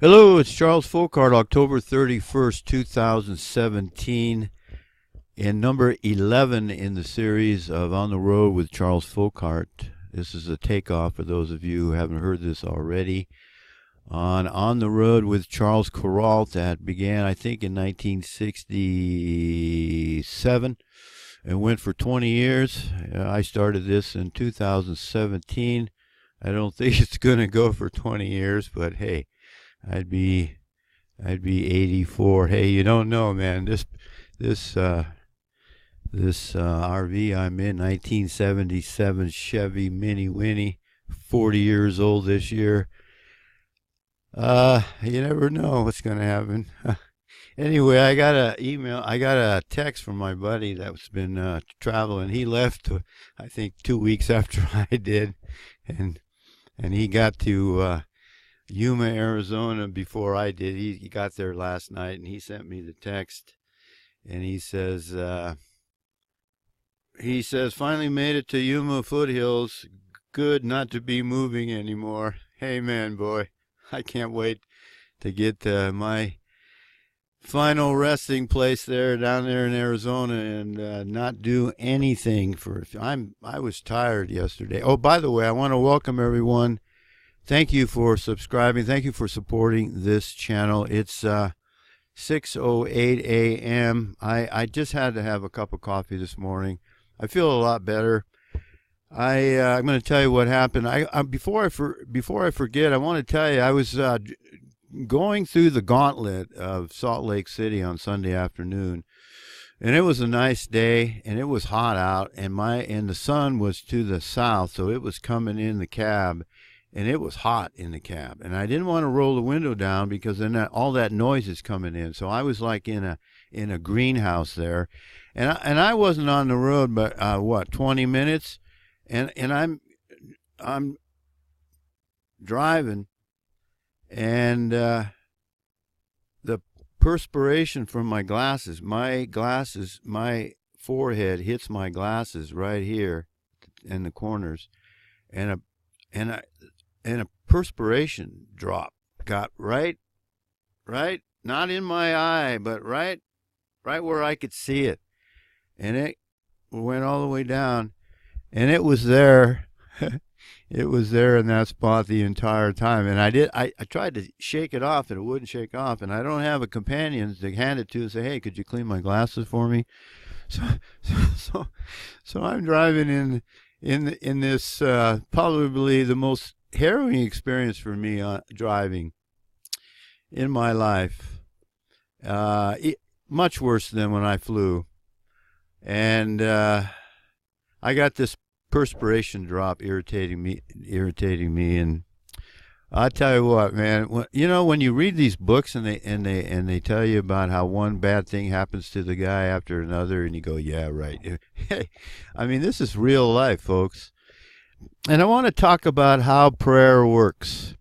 Hello, it's Charles Fockaert, October 31st, 2017, and number 11 in the series of On the Road with Charles Fockaert. This is a takeoff for those of you who haven't heard this already. On the Road with Charles Fockaert that began, I think, in 1967 and went for 20 years. I started this in 2017. I don't think it's going to go for 20 years, but hey. I'd be 84. Hey, you don't know, man. This RV I'm in, 1977 Chevy Mini Winnie, 40 years old this year. You never know what's gonna happen. Anyway, I got a text from my buddy that's been traveling. He left, I think, 2 weeks after I did, and he got to Yuma, Arizona before I did. He got there last night, and he sent me the text, and he says, finally made it to Yuma foothills. Good not to be moving anymore. Hey, man, boy, I can't wait to get to my final resting place down there in Arizona and not do anything I was tired yesterday. Oh, by the way, I want to welcome everyone. Thank you for subscribing. Thank you for supporting this channel. It's 6:08 a.m. I just had to have a cup of coffee this morning. I feel a lot better. I'm going to tell you what happened. Before I forget, I want to tell you I was going through the gauntlet of Salt Lake City on Sunday afternoon, and it was a nice day, and it was hot out, and the sun was to the south, so it was coming in the cab. And it was hot in the cab, and I didn't want to roll the window down because then all that noise is coming in. So I was like in a greenhouse there, and I wasn't on the road, but 20 minutes, and I'm driving, and the perspiration from my forehead hits my glasses right here in the corners, and a perspiration drop got right, not in my eye, but right where I could see it. And it went all the way down, and it was there. It was there in that spot the entire time. And I tried to shake it off, and it wouldn't shake off. And I don't have a companion to hand it to and say, hey, could you clean my glasses for me? So I'm driving in this probably the most harrowing experience for me driving in my life, much worse than when I flew, and I got this perspiration drop irritating me, and I tell you what, man, when you read these books and they tell you about how one bad thing happens to the guy after another, and you go, yeah, right. Hey, I mean, this is real life, folks. And I want to talk about how prayer works.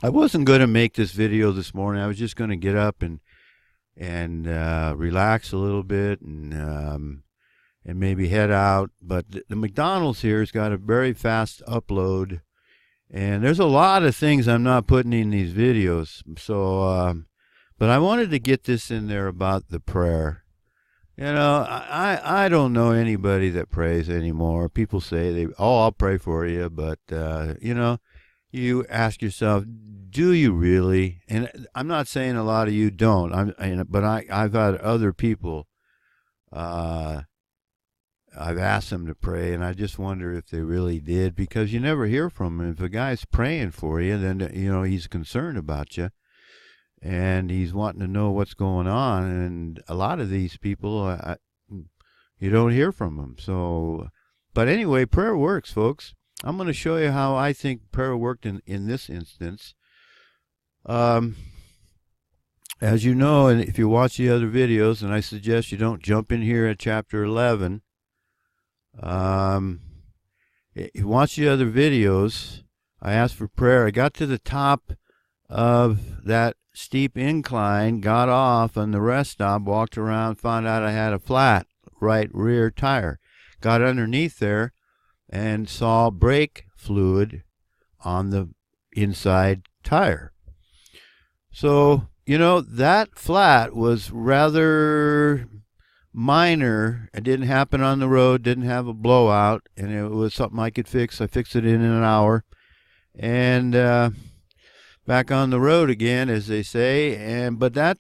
I wasn't going to make this video this morning. I was just going to get up and relax a little bit and maybe head out. But the McDonald's here has got a very fast upload, and there's a lot of things I'm not putting in these videos. So, but I wanted to get this in there about the prayer. I don't know anybody that prays anymore. People say I'll pray for you, but you ask yourself, do you really? And I'm not saying a lot of you don't. But I've had other people. I've asked them to pray, and I just wonder if they really did, because you never hear from them. If a guy's praying for you, then he's concerned about you. And he's wanting to know what's going on, and a lot of these people, you don't hear from them. So, but anyway, prayer works, folks. I'm going to show you how I think prayer worked in this instance. As you know, and if you watch the other videos, and I suggest you don't jump in here at chapter 11. You watch the other videos. I asked for prayer. I got to the top of that steep incline, got off on the rest stop, walked around, found out I had a flat right rear tire. Got underneath there and saw brake fluid on the inside tire. So, that flat was rather minor. It didn't happen on the road, didn't have a blowout, and it was something I could fix. I fixed it in an hour. And back on the road again, as they say. But that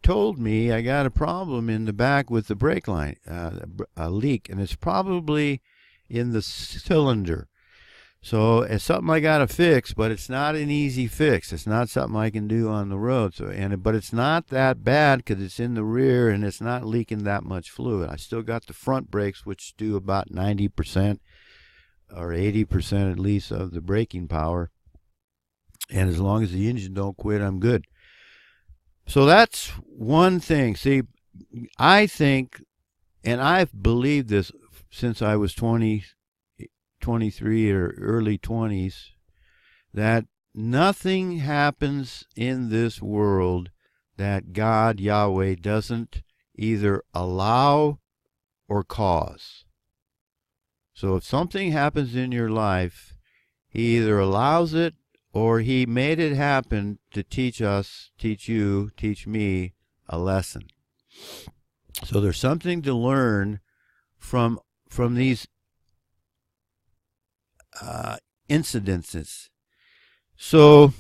told me I got a problem in the back with the brake line, a leak, and it's probably in the cylinder. So it's something I got to fix, but it's not an easy fix. It's not something I can do on the road. But it's not that bad because it's in the rear and it's not leaking that much fluid. I still got the front brakes, which do about 90% or 80% at least of the braking power. And as long as the engine don't quit, I'm good. So that's one thing. See, I think, and I've believed this since I was 20, 23 or early 20s, that nothing happens in this world that God, Yahweh, doesn't either allow or cause. So if something happens in your life, He either allows it or He made it happen to teach us, teach you, teach me a lesson. So there's something to learn from these incidences. So,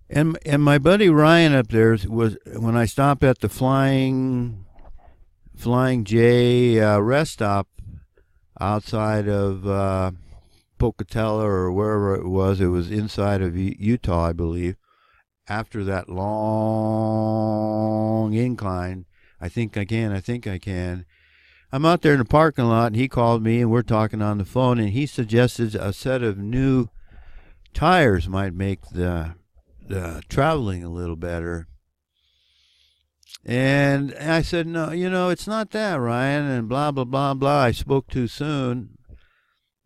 and my buddy Ryan up there was, when I stopped at the Flying J rest stop outside of Pocatello or wherever it was inside of Utah, I believe. After that long incline, I think I can. I'm out there in the parking lot, and he called me, and we're talking on the phone, and he suggested a set of new tires might make the traveling a little better. And I said, no, it's not that, Ryan, and blah, blah, blah, blah. I spoke too soon.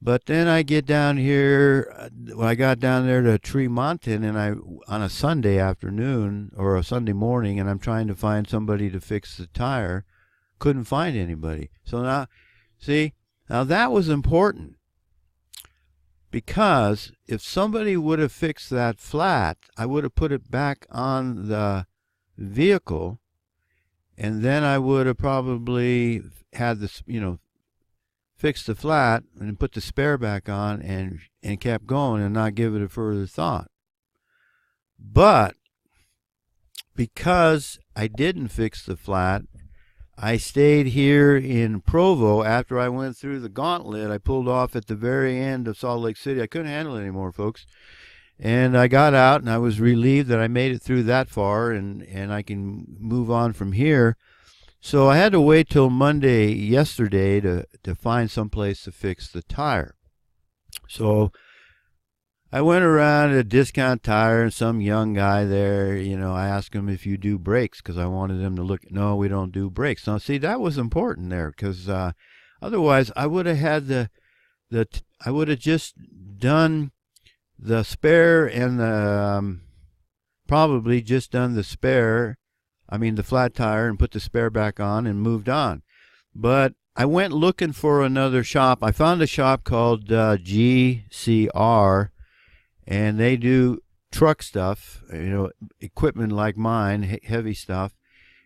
But then I get down here, when I got down there to Tremonton, and on a Sunday afternoon or a Sunday morning, and I'm trying to find somebody to fix the tire, couldn't find anybody. So now, see, now that was important, because if somebody would have fixed that flat, I would have put it back on the vehicle, and then I would have probably had this, fixed the flat and put the spare back on and kept going and not give it a further thought. But because I didn't fix the flat, I stayed here in Provo. After I went through the gauntlet, I pulled off at the very end of Salt Lake City. I couldn't handle it anymore, folks. And I got out, and I was relieved that I made it through that far, and I can move on from here. So I had to wait till Monday, yesterday, to find some place to fix the tire. So I went around at a Discount Tire, and some young guy there, I asked him if you do brakes, because I wanted him to look. No, we don't do brakes. Now, see, that was important there, because otherwise I would have had I would have just done the spare and probably just done the flat tire, and put the spare back on and moved on. But I went looking for another shop. I found a shop called GCR, and they do truck stuff, equipment like mine, heavy stuff.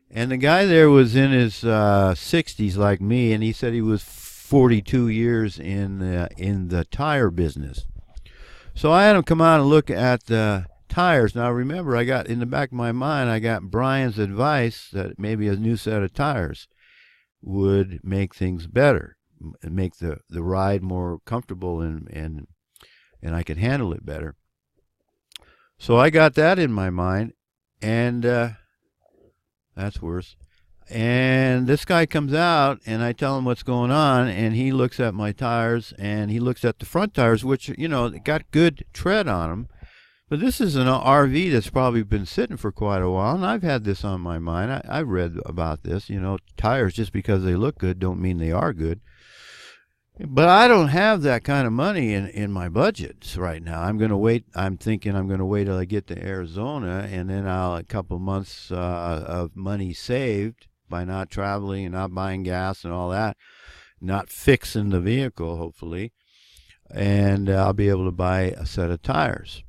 And the guy there was in his 60s like me, and he said he was 42 years in the tire business. So I had him come out and look at the tires. Now remember, I got in the back of my mind, I got Brian's advice that maybe a new set of tires would make things better, and make the ride more comfortable, and I could handle it better. So I got that in my mind, and that's worse. And this guy comes out, and I tell him what's going on, and he looks at my tires, and he looks at the front tires, which, got good tread on them. But this is an RV that's probably been sitting for quite a while, and I've had this on my mind. I've read about this. Tires, just because they look good, don't mean they are good. But I don't have that kind of money in my budgets right now. I'm going to wait. I'm thinking I'm going to wait till I get to Arizona, and then a couple months of money saved by not traveling and not buying gas and all that, not fixing the vehicle, hopefully, and I'll be able to buy a set of tires.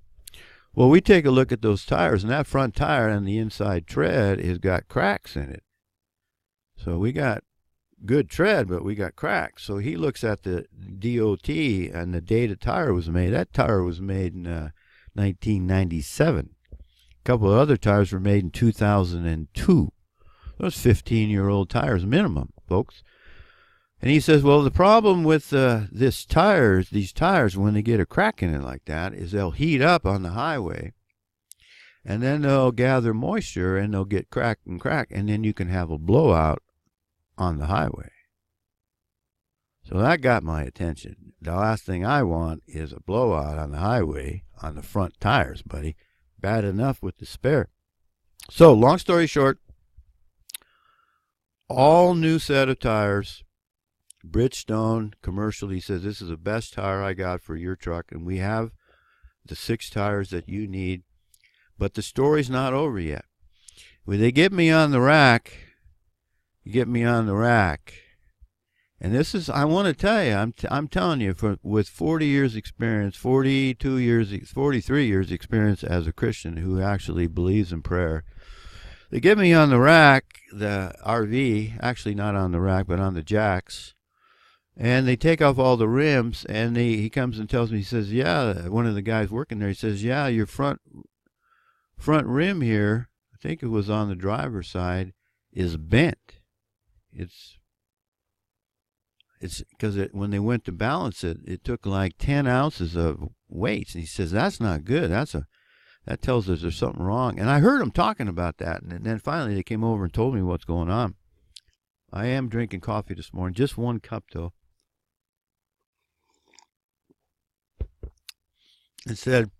Well, we take a look at those tires, and that front tire and the inside tread has got cracks in it. So we got good tread, but we got cracks. So he looks at the DOT and the date a tire was made. That tire was made in 1997. A couple of other tires were made in 2002. Those 15-year-old tires minimum, folks. And he says, well, the problem with these tires, when they get a crack in it like that, is they'll heat up on the highway, and then they'll gather moisture, and they'll get crack, and then you can have a blowout on the highway. So that got my attention. The last thing I want is a blowout on the highway on the front tires, buddy. Bad enough with the spare. So, long story short, all new set of tires, Bridgestone commercial. He says, this is the best tire I got for your truck, and we have the 6 tires that you need. But the story's not over yet. When they get me on the rack, and this is, I want to tell you, I'm telling you, with 40 years experience, 43 years experience as a Christian who actually believes in prayer, they get me on the rack, the RV, actually not on the rack, but on the jacks, and they take off all the rims, and he comes and tells me, he says, yeah, one of the guys working there, he says, yeah, your front rim here, I think it was on the driver's side, is bent. It's because when they went to balance it, it took like 10 ounces of weights. And he says, that's not good. That tells us there's something wrong. And I heard them talking about that. And then finally they came over and told me what's going on. I am drinking coffee this morning, just 1 cup though. And said,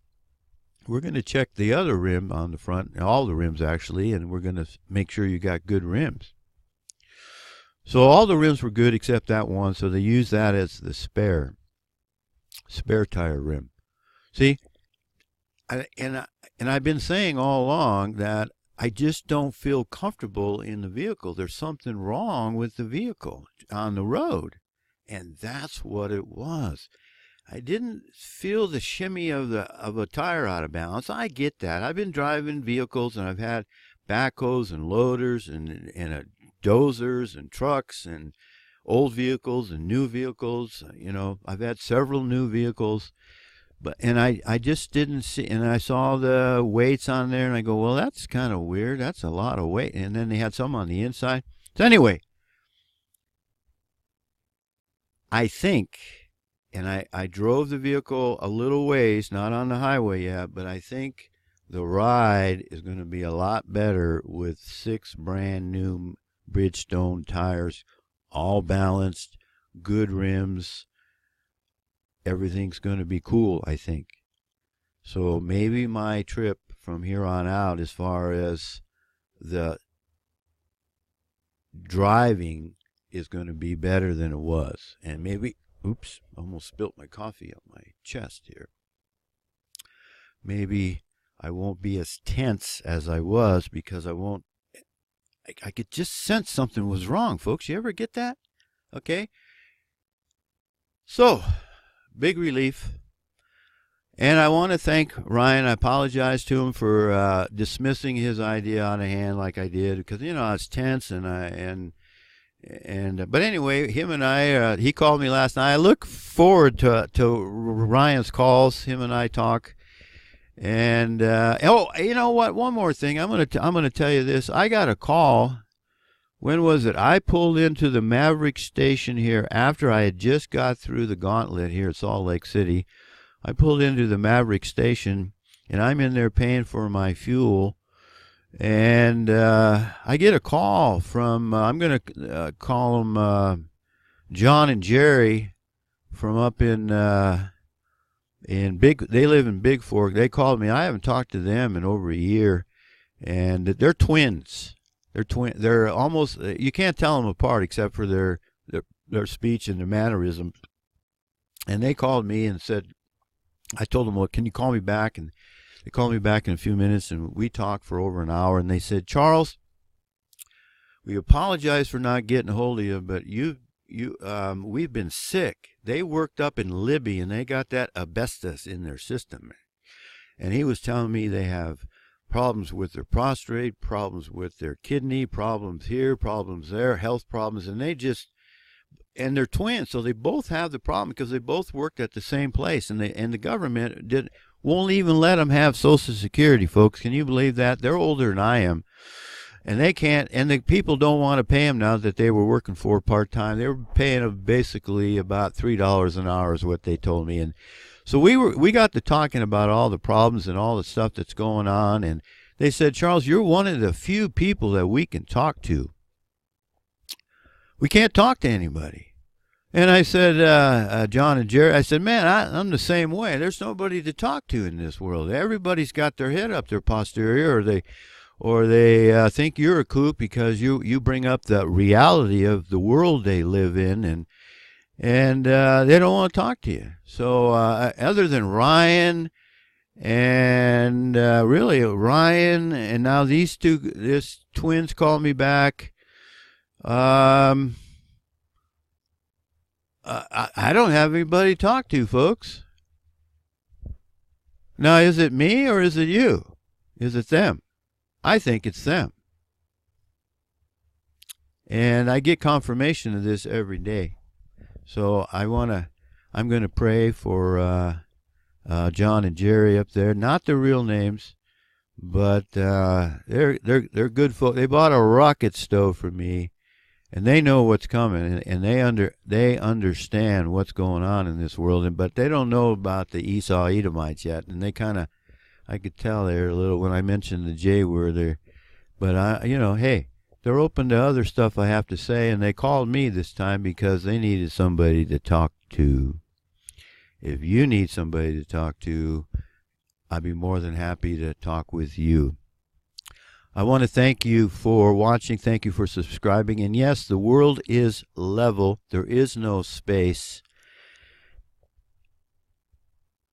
we're going to check the other rim on the front, all the rims actually, and we're going to make sure you got good rims. So all the rims were good except that one, so they used that as the spare tire rim. See, and I've been saying all along that I just don't feel comfortable in the vehicle. There's something wrong with the vehicle on the road, and that's what it was. I didn't feel the shimmy of a tire out of balance. I get that. I've been driving vehicles, and I've had backhoes and loaders and dozers and trucks and old vehicles and new vehicles. You know, I've had several new vehicles, and I just didn't see, and I saw the weights on there, and I go, well, that's kind of weird. That's a lot of weight. And then they had some on the inside. So anyway, I think, and I drove the vehicle a little ways, not on the highway yet, but I think the ride is going to be a lot better with 6 brand new Bridgestone tires, all balanced, good rims. Everything's going to be cool, I think. So maybe my trip from here on out, as far as the driving, is going to be better than it was. And maybe, oops, almost spilt my coffee on my chest here. Maybe I won't be as tense as I was, because I could just sense something was wrong, folks. You ever get that? Okay. So, big relief. And I want to thank Ryan. I apologize to him for dismissing his idea out of hand like I did, because, you know, I was tense, but anyway, him and I, he called me last night. I look forward to Ryan's calls. Him and I talk. And oh, you know what? One more thing. I'm gonna tell you this. I got a call. When was it? I pulled into the Maverick station here after I had just got through the gauntlet here at Salt Lake City. I pulled into the Maverick station, and I'm in there paying for my fuel. And I get a call from I'm gonna call them John and Jerry from up in they live in Big Fork. They called me. I haven't talked to them in over a year, and they're twins. They're almost, you can't tell them apart except for their speech and their mannerism. And they called me and said, I told them, well, can you call me back? And they called me back in a few minutes, and we talked for over an hour. And they said, Charles, we apologize for not getting a hold of you, but we've been sick. They worked up in Libya, and they got that asbestos in their system. And he was telling me they have problems with their prostate, problems with their kidney, problems here, problems there, health problems, and and they're twins, so they both have the problem because they both worked at the same place, and the government won't even let them have Social Security, folks. Can you believe that? They're older than I am, and they can't, and the people don't want to pay them now that they were working for part-time. They were paying them basically about $3 an hour is what they told me. And so we got to talking about all the problems and all the stuff that's going on, and they said, Charles, you're one of the few people that we can talk to. We can't talk to anybody. And I said, John and Jerry, I said, man, I'm the same way. There's nobody to talk to in this world. Everybody's got their head up their posterior, or they think you're a kook because you bring up the reality of the world they live in, and they don't want to talk to you. So other than Ryan and really Ryan, and now this twins called me back. I don't have anybody to talk to, folks. Now, is it me or is it you? Is it them? I think it's them. And I get confirmation of this every day. So I'm going to pray for John and Jerry up there. Not their real names, but they're good folk. They bought a rocket stove for me. And they know what's coming, and they understand what's going on in this world, but they don't know about the Esau Edomites yet. And they I could tell they're a little when I mentioned the J word there. But hey, they're open to other stuff I have to say, and they called me this time because they needed somebody to talk to. If you need somebody to talk to, I'd be more than happy to talk with you. I want to thank you for watching. Thank you for subscribing. And yes, the world is level. There is no space.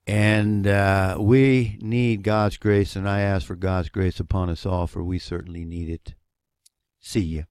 And we need God's grace, and I ask for God's grace upon us all, for we certainly need it. See ya.